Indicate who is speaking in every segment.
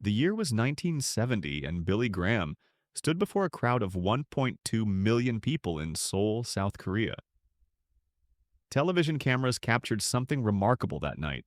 Speaker 1: The year was 1970, and Billy Graham stood before a crowd of 1.2 million people in Seoul, South Korea. Television cameras captured something remarkable that night: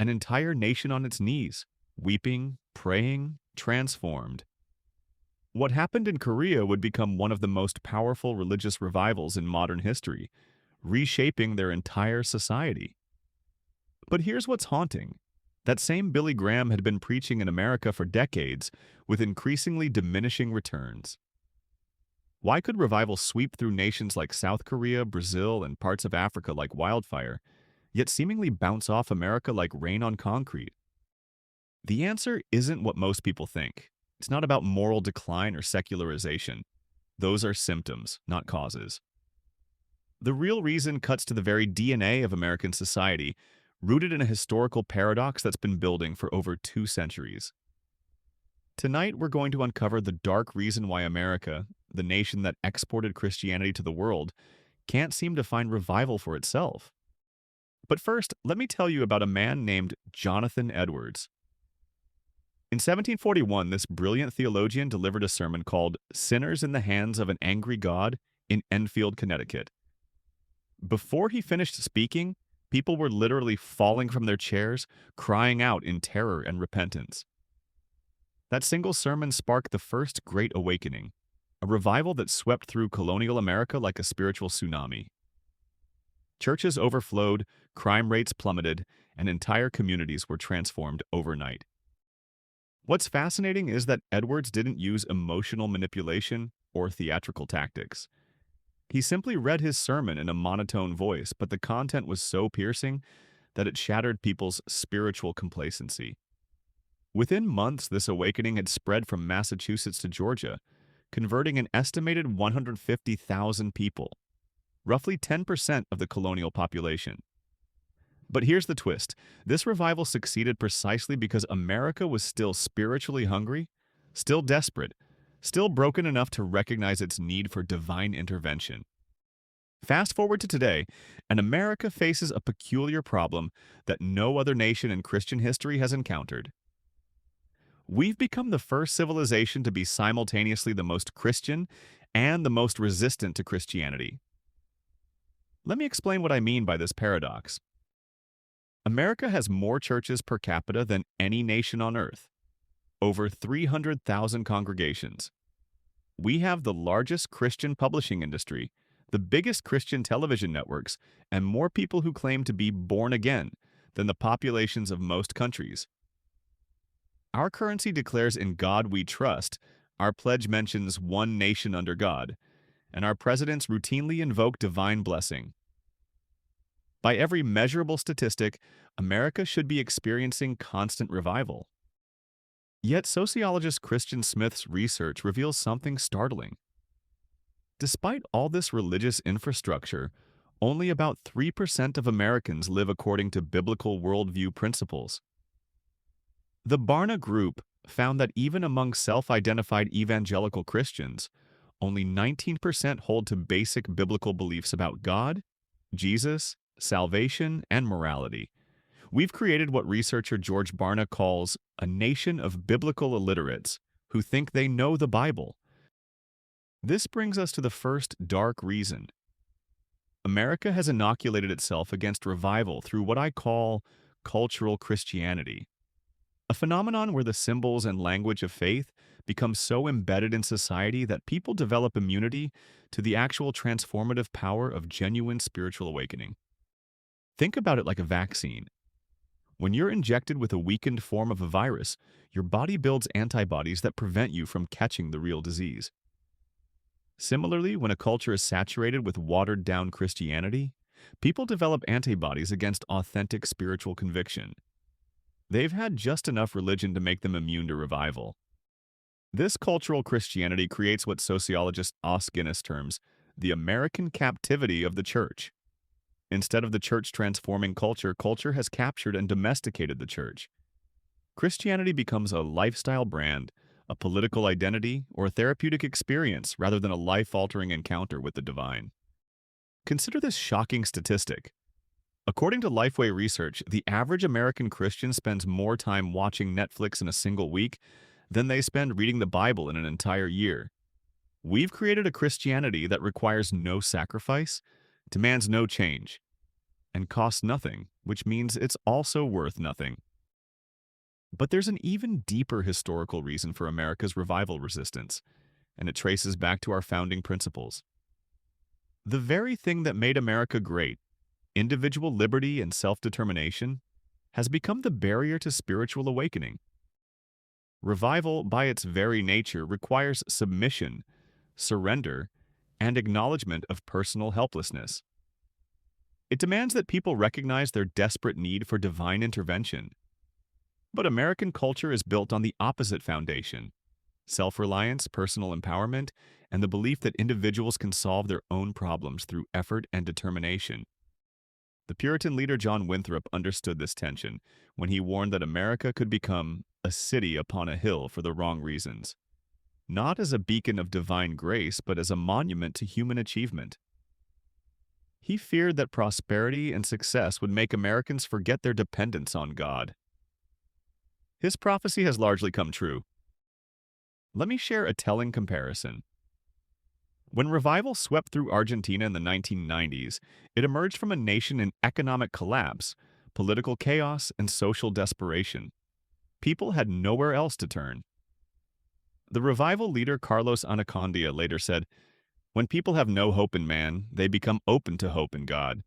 Speaker 1: an entire nation on its knees, weeping, praying, transformed. What happened in Korea would become one of the most powerful religious revivals in modern history, reshaping their entire society. But here's what's haunting. That same Billy Graham had been preaching in America for decades, with increasingly diminishing returns. Why could revival sweep through nations like South Korea, Brazil, and parts of Africa like wildfire, yet seemingly bounce off America like rain on concrete? The answer isn't what most people think. It's not about moral decline or secularization. Those are symptoms, not causes. The real reason cuts to the very DNA of American society, rooted in a historical paradox that's been building for over 2 centuries. Tonight, we're going to uncover the dark reason why America, the nation that exported Christianity to the world, can't seem to find revival for itself. But first, let me tell you about a man named Jonathan Edwards. In 1741, this brilliant theologian delivered a sermon called "Sinners in the Hands of an Angry God" in Enfield, Connecticut. Before he finished speaking, people were literally falling from their chairs, crying out in terror and repentance. That single sermon sparked the First Great Awakening, a revival that swept through colonial America like a spiritual tsunami. Churches overflowed, crime rates plummeted, and entire communities were transformed overnight. What's fascinating is that Edwards didn't use emotional manipulation or theatrical tactics. He simply read his sermon in a monotone voice, but the content was so piercing that it shattered people's spiritual complacency. Within months, this awakening had spread from Massachusetts to Georgia, converting an estimated 150,000 people, roughly 10% of the colonial population. But here's the twist. This revival succeeded precisely because America was still spiritually hungry, still desperate, still broken enough to recognize its need for divine intervention. Fast forward to today, and America faces a peculiar problem that no other nation in Christian history has encountered. We've become the first civilization to be simultaneously the most Christian and the most resistant to Christianity. Let me explain what I mean by this paradox. America has more churches per capita than any nation on earth, over 300,000 congregations. We have the largest Christian publishing industry, the biggest Christian television networks, and more people who claim to be born again than the populations of most countries. Our currency declares "In God We Trust," our pledge mentions "one nation under God," and our presidents routinely invoke divine blessing. By every measurable statistic, America should be experiencing constant revival. Yet sociologist Christian Smith's research reveals something startling. Despite all this religious infrastructure, only about 3% of Americans live according to biblical worldview principles. The Barna Group found that even among self-identified evangelical Christians, only 19% hold to basic biblical beliefs about God, Jesus, salvation, and morality. We've created what researcher George Barna calls a nation of biblical illiterates who think they know the Bible. This brings us to the first dark reason. America has inoculated itself against revival through what I call cultural Christianity, a phenomenon where the symbols and language of faith become so embedded in society that people develop immunity to the actual transformative power of genuine spiritual awakening. Think about it like a vaccine. When you're injected with a weakened form of a virus, your body builds antibodies that prevent you from catching the real disease. Similarly, when a culture is saturated with watered-down Christianity, people develop antibodies against authentic spiritual conviction. They've had just enough religion to make them immune to revival. This cultural Christianity creates what sociologist Os Guinness terms the American captivity of the church. Instead of the church transforming culture, culture has captured and domesticated the church. Christianity becomes a lifestyle brand, a political identity, or a therapeutic experience rather than a life-altering encounter with the divine. Consider this shocking statistic. According to Lifeway Research, the average American Christian spends more time watching Netflix in a single week than they spend reading the Bible in an entire year. We've created a Christianity that requires no sacrifice, demands no change, and costs nothing, which means it's also worth nothing. But there's an even deeper historical reason for America's revival resistance, and it traces back to our founding principles. The very thing that made America great, individual liberty and self-determination, has become the barrier to spiritual awakening. Revival, by its very nature, requires submission, surrender, and acknowledgement of personal helplessness. It demands that people recognize their desperate need for divine intervention. But American culture is built on the opposite foundation: self-reliance, personal empowerment, and the belief that individuals can solve their own problems through effort and determination. The Puritan leader John Winthrop understood this tension when he warned that America could become a city upon a hill for the wrong reasons, not as a beacon of divine grace, but as a monument to human achievement. He feared that prosperity and success would make Americans forget their dependence on God. His prophecy has largely come true. Let me share a telling comparison. When revival swept through Argentina in the 1990s, it emerged from a nation in economic collapse, political chaos, and social desperation. People had nowhere else to turn. The revival leader Carlos Anacondia later said, "When people have no hope in man, they become open to hope in God."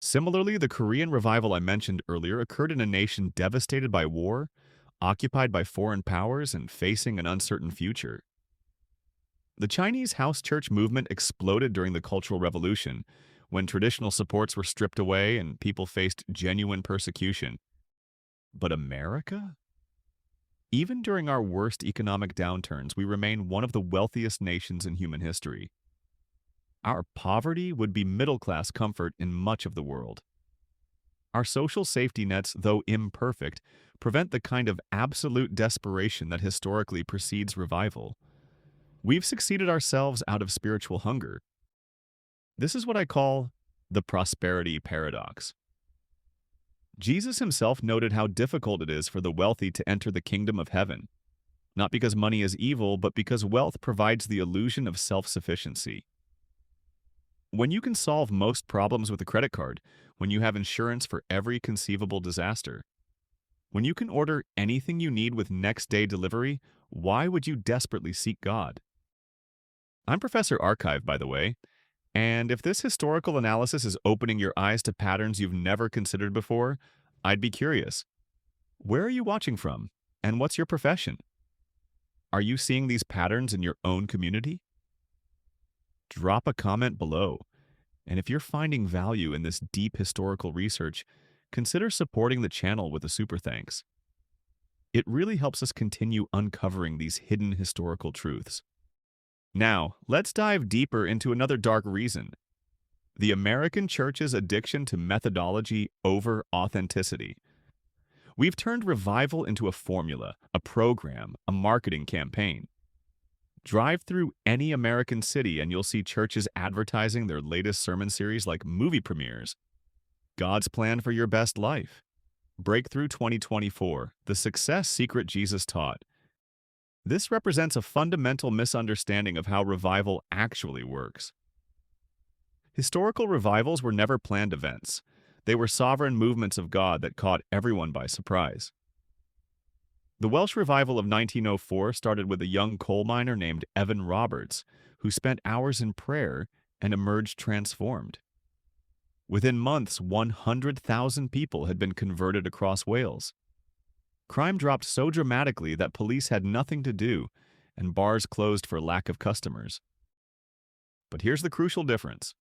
Speaker 1: Similarly, the Korean revival I mentioned earlier occurred in a nation devastated by war, occupied by foreign powers, and facing an uncertain future. The Chinese house church movement exploded during the Cultural Revolution, when traditional supports were stripped away and people faced genuine persecution. But America? Even during our worst economic downturns, we remain one of the wealthiest nations in human history. Our poverty would be middle-class comfort in much of the world. Our social safety nets, though imperfect, prevent the kind of absolute desperation that historically precedes revival. We've succeeded ourselves out of spiritual hunger. This is what I call the prosperity paradox. Jesus himself noted how difficult it is for the wealthy to enter the kingdom of heaven, not because money is evil, but because wealth provides the illusion of self-sufficiency. When you can solve most problems with a credit card, when you have insurance for every conceivable disaster, when you can order anything you need with next-day delivery, why would you desperately seek God? I'm Professor Archive, by the way, and if this historical analysis is opening your eyes to patterns you've never considered before, I'd be curious. Where are you watching from, and what's your profession? Are you seeing these patterns in your own community? Drop a comment below, and if you're finding value in this deep historical research, consider supporting the channel with a super thanks. It really helps us continue uncovering these hidden historical truths. Now, let's dive deeper into another dark reason: the American church's addiction to methodology over authenticity. We've turned revival into a formula, a program, a marketing campaign. Drive through any American city and you'll see churches advertising their latest sermon series like movie premieres. God's plan for your best life. Breakthrough 2024, the success secret Jesus taught. This represents a fundamental misunderstanding of how revival actually works. Historical revivals were never planned events. They were sovereign movements of God that caught everyone by surprise. The Welsh revival of 1904 started with a young coal miner named Evan Roberts, who spent hours in prayer and emerged transformed. Within months, 100,000 people had been converted across Wales. Crime dropped so dramatically that police had nothing to do, and bars closed for lack of customers. But here's the crucial difference.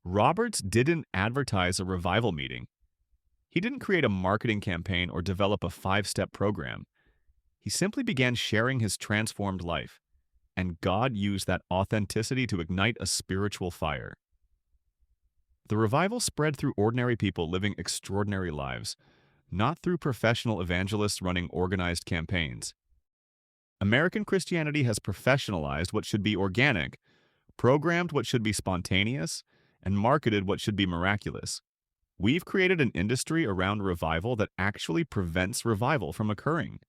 Speaker 1: Roberts didn't advertise a revival meeting. He didn't create a marketing campaign or develop a 5-step program. He simply began sharing his transformed life, and God used that authenticity to ignite a spiritual fire. The revival spread through ordinary people living extraordinary lives, not through professional evangelists running organized campaigns. American Christianity has professionalized what should be organic, programmed what should be spontaneous, and marketed what should be miraculous. We've created an industry around revival that actually prevents revival from occurring.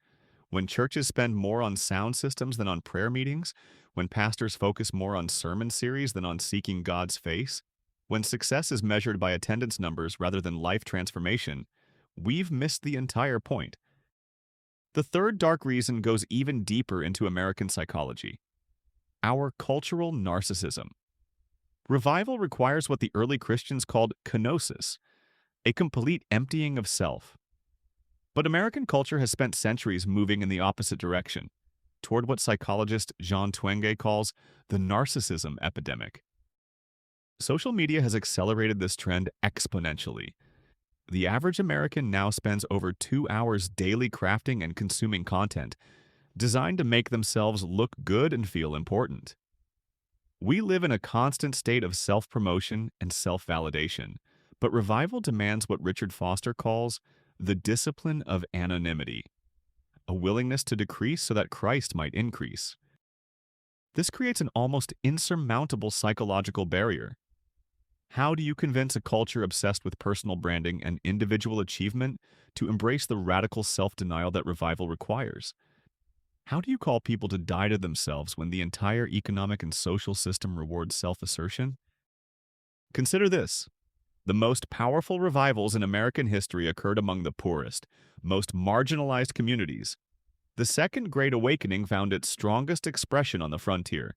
Speaker 1: When churches spend more on sound systems than on prayer meetings, when pastors focus more on sermon series than on seeking God's face, when success is measured by attendance numbers rather than life transformation, we've missed the entire point. The third dark reason goes even deeper into American psychology: our cultural narcissism. Revival requires what the early Christians called kenosis, a complete emptying of self. But American culture has spent centuries moving in the opposite direction, toward what psychologist Jean Twenge calls the narcissism epidemic. Social media has accelerated this trend exponentially. The average American now spends over 2 hours daily crafting and consuming content designed to make themselves look good and feel important. We live in a constant state of self-promotion and self-validation, but revival demands what Richard Foster calls the discipline of anonymity, a willingness to decrease so that Christ might increase. This creates an almost insurmountable psychological barrier. How do you convince a culture obsessed with personal branding and individual achievement to embrace the radical self-denial that revival requires? How do you call people to die to themselves when the entire economic and social system rewards self-assertion? Consider this. The most powerful revivals in American history occurred among the poorest, most marginalized communities. The Second Great Awakening found its strongest expression on the frontier,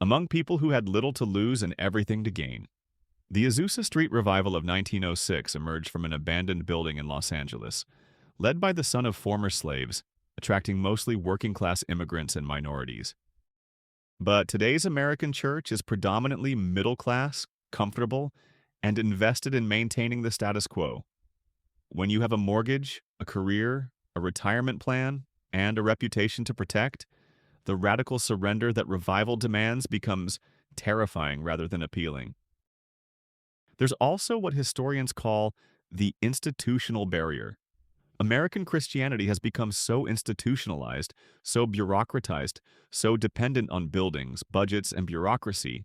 Speaker 1: among people who had little to lose and everything to gain. The Azusa Street Revival of 1906 emerged from an abandoned building in Los Angeles, led by the son of former slaves, attracting mostly working-class immigrants and minorities. But today's American church is predominantly middle-class, comfortable, and invested in maintaining the status quo. When you have a mortgage, a career, a retirement plan, and a reputation to protect, the radical surrender that revival demands becomes terrifying rather than appealing. There's also what historians call the institutional barrier. American Christianity has become so institutionalized, so bureaucratized, so dependent on buildings, budgets, and bureaucracy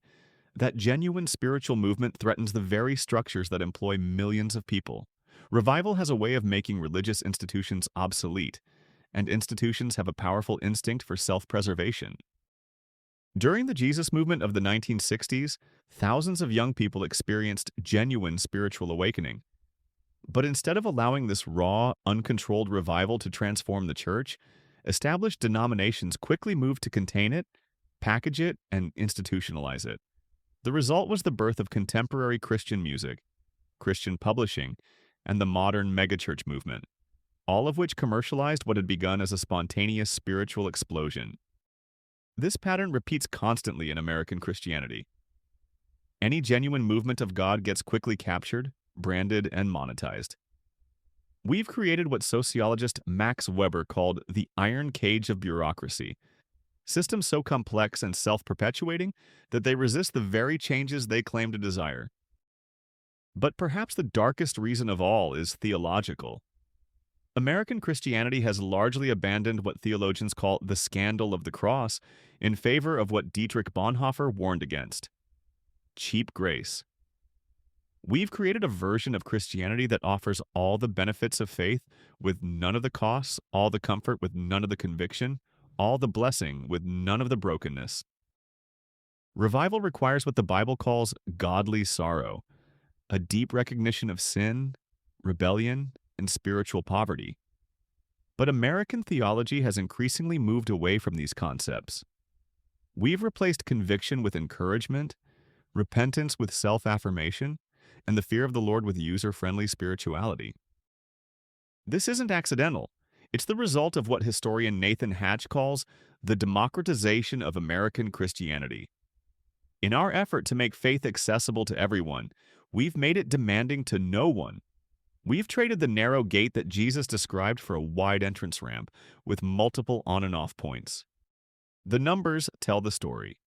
Speaker 1: that genuine spiritual movement threatens the very structures that employ millions of people. Revival has a way of making religious institutions obsolete, and institutions have a powerful instinct for self-preservation. During the Jesus movement of the 1960s, thousands of young people experienced genuine spiritual awakening. But instead of allowing this raw, uncontrolled revival to transform the church, established denominations quickly moved to contain it, package it, and institutionalize it. The result was the birth of contemporary Christian music, Christian publishing, and the modern megachurch movement, all of which commercialized what had begun as a spontaneous spiritual explosion. This pattern repeats constantly in American Christianity. Any genuine movement of God gets quickly captured, branded, and monetized. We've created what sociologist Max Weber called the iron cage of bureaucracy, systems so complex and self-perpetuating that they resist the very changes they claim to desire. But perhaps the darkest reason of all is theological. American Christianity has largely abandoned what theologians call the scandal of the cross in favor of what Dietrich Bonhoeffer warned against: cheap grace. We've created a version of Christianity that offers all the benefits of faith with none of the costs, all the comfort with none of the conviction, all the blessing with none of the brokenness. Revival requires what the Bible calls godly sorrow, a deep recognition of sin, rebellion, and spiritual poverty. But American theology has increasingly moved away from these concepts. We've replaced conviction with encouragement, repentance with self-affirmation, and the fear of the Lord with user-friendly spirituality. This isn't accidental. It's the result of what historian Nathan Hatch calls the democratization of American Christianity. In our effort to make faith accessible to everyone, we've made it demanding to no one. We've traded the narrow gate that Jesus described for a wide entrance ramp with multiple on and off points. The numbers tell the story.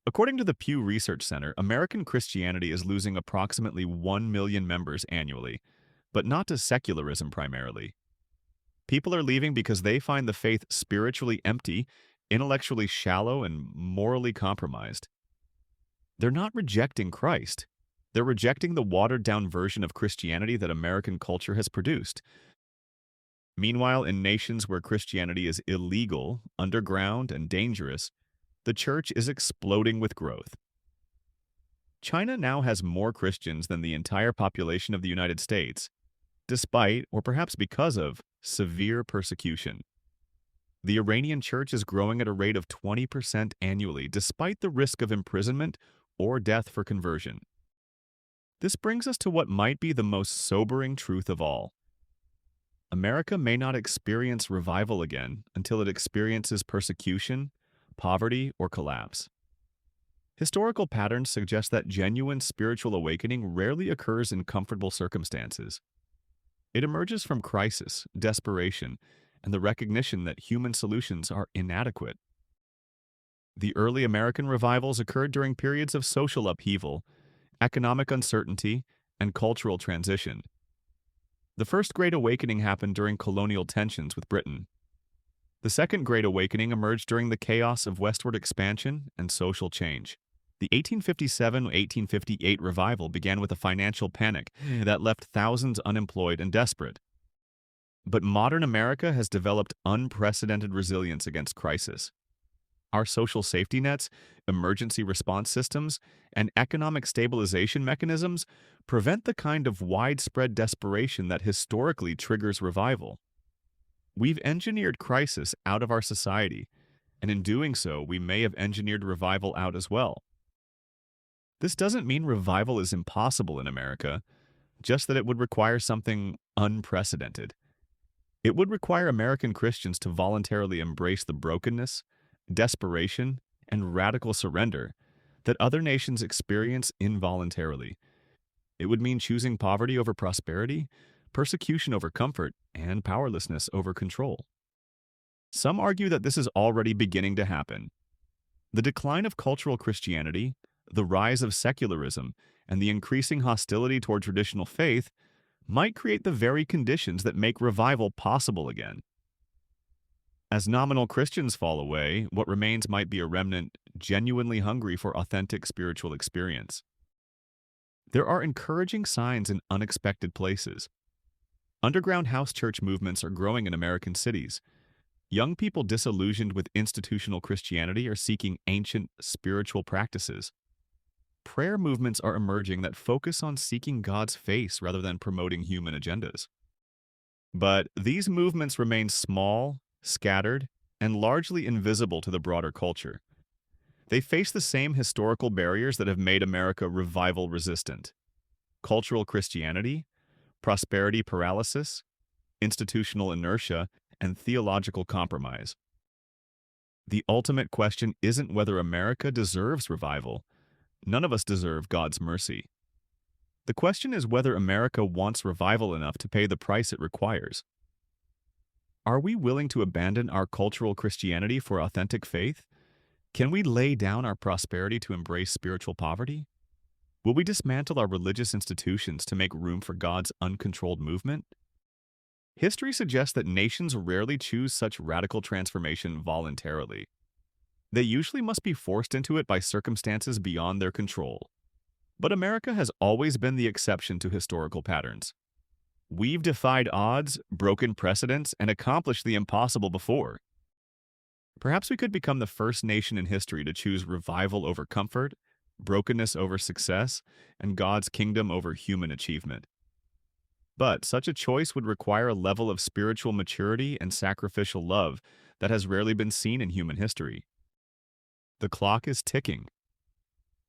Speaker 1: According to the Pew Research Center, American Christianity is losing approximately 1 million members annually, but not to secularism primarily. People are leaving because they find the faith spiritually empty, intellectually shallow, and morally compromised. They're not rejecting Christ. They're rejecting the watered-down version of Christianity that American culture has produced. Meanwhile, in nations where Christianity is illegal, underground, and dangerous, the church is exploding with growth. China now has more Christians than the entire population of the United States, despite, or perhaps because of, severe persecution. The Iranian church is growing at a rate of 20% annually, despite the risk of imprisonment or death for conversion. This brings us to what might be the most sobering truth of all. America may not experience revival again until it experiences persecution, poverty, or collapse. Historical patterns suggest that genuine spiritual awakening rarely occurs in comfortable circumstances. It emerges from crisis, desperation, and the recognition that human solutions are inadequate. The early American revivals occurred during periods of social upheaval, economic uncertainty, and cultural transition. The First Great Awakening happened during colonial tensions with Britain. The Second Great Awakening emerged during the chaos of westward expansion and social change. The 1857-1858 revival began with a financial panic that left thousands unemployed and desperate. But modern America has developed unprecedented resilience against crisis. Our social safety nets, emergency response systems, and economic stabilization mechanisms prevent the kind of widespread desperation that historically triggers revival. We've engineered crisis out of our society, and in doing so, we may have engineered revival out as well. This doesn't mean revival is impossible in America, just that it would require something unprecedented. It would require American Christians to voluntarily embrace the brokenness, desperation, and radical surrender that other nations experience involuntarily. It would mean choosing poverty over prosperity, persecution over comfort, and powerlessness over control. Some argue that this is already beginning to happen. The decline of cultural Christianity, the rise of secularism, and the increasing hostility toward traditional faith might create the very conditions that make revival possible again. As nominal Christians fall away, what remains might be a remnant genuinely hungry for authentic spiritual experience. There are encouraging signs in unexpected places. Underground house church movements are growing in American cities. Young people disillusioned with institutional Christianity are seeking ancient spiritual practices. Prayer movements are emerging that focus on seeking God's face rather than promoting human agendas. But these movements remain small, scattered, and largely invisible to the broader culture. They face the same historical barriers that have made America revival-resistant: cultural Christianity, prosperity paralysis, institutional inertia, and theological compromise. The ultimate question isn't whether America deserves revival. None of us deserve God's mercy. The question is whether America wants revival enough to pay the price it requires. Are we willing to abandon our cultural Christianity for authentic faith? Can we lay down our prosperity to embrace spiritual poverty? Will we dismantle our religious institutions to make room for God's uncontrolled movement? History suggests that nations rarely choose such radical transformation voluntarily. They usually must be forced into it by circumstances beyond their control. But America has always been the exception to historical patterns. We've defied odds, broken precedents, and accomplished the impossible before. Perhaps we could become the first nation in history to choose revival over comfort, brokenness over success, and God's kingdom over human achievement. But such a choice would require a level of spiritual maturity and sacrificial love that has rarely been seen in human history. The clock is ticking.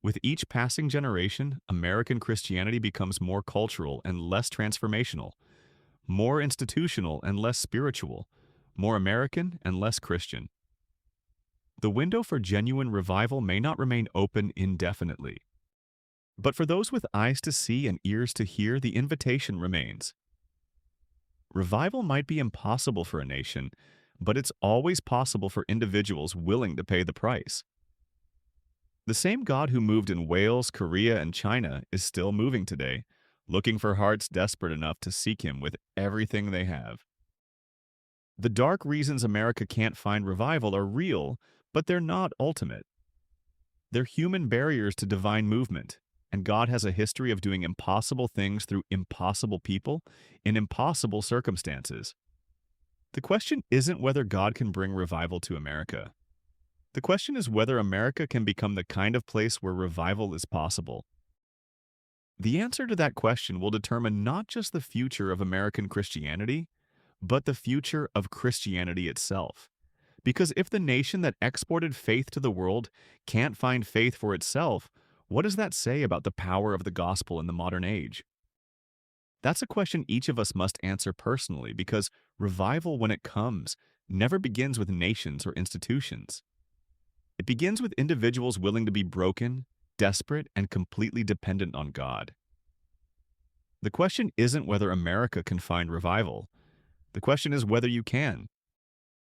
Speaker 1: With each passing generation, American Christianity becomes more cultural and less transformational, more institutional and less spiritual, more American and less Christian. The window for genuine revival may not remain open indefinitely. But for those with eyes to see and ears to hear, the invitation remains. Revival might be impossible for a nation, but it's always possible for individuals willing to pay the price. The same God who moved in Wales, Korea, and China is still moving today, looking for hearts desperate enough to seek Him with everything they have. The dark reasons America can't find revival are real, but they're not ultimate. They're human barriers to divine movement, and God has a history of doing impossible things through impossible people in impossible circumstances. The question isn't whether God can bring revival to America. The question is whether America can become the kind of place where revival is possible. The answer to that question will determine not just the future of American Christianity, but the future of Christianity itself. Because if the nation that exported faith to the world can't find faith for itself, what does that say about the power of the gospel in the modern age? That's a question each of us must answer personally, because revival, when it comes, never begins with nations or institutions. It begins with individuals willing to be broken, desperate, and completely dependent on God. The question isn't whether America can find revival. The question is whether you can.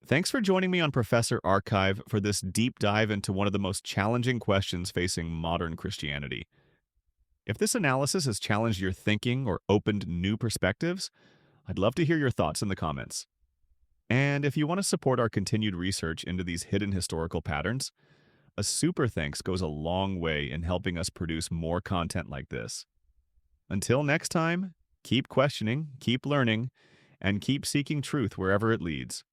Speaker 1: Thanks for joining me on Professor Archive for this deep dive into one of the most challenging questions facing modern Christianity. If this analysis has challenged your thinking or opened new perspectives, I'd love to hear your thoughts in the comments. And if you want to support our continued research into these hidden historical patterns, a super thanks goes a long way in helping us produce more content like this. Until next time, keep questioning, keep learning, and keep seeking truth wherever it leads.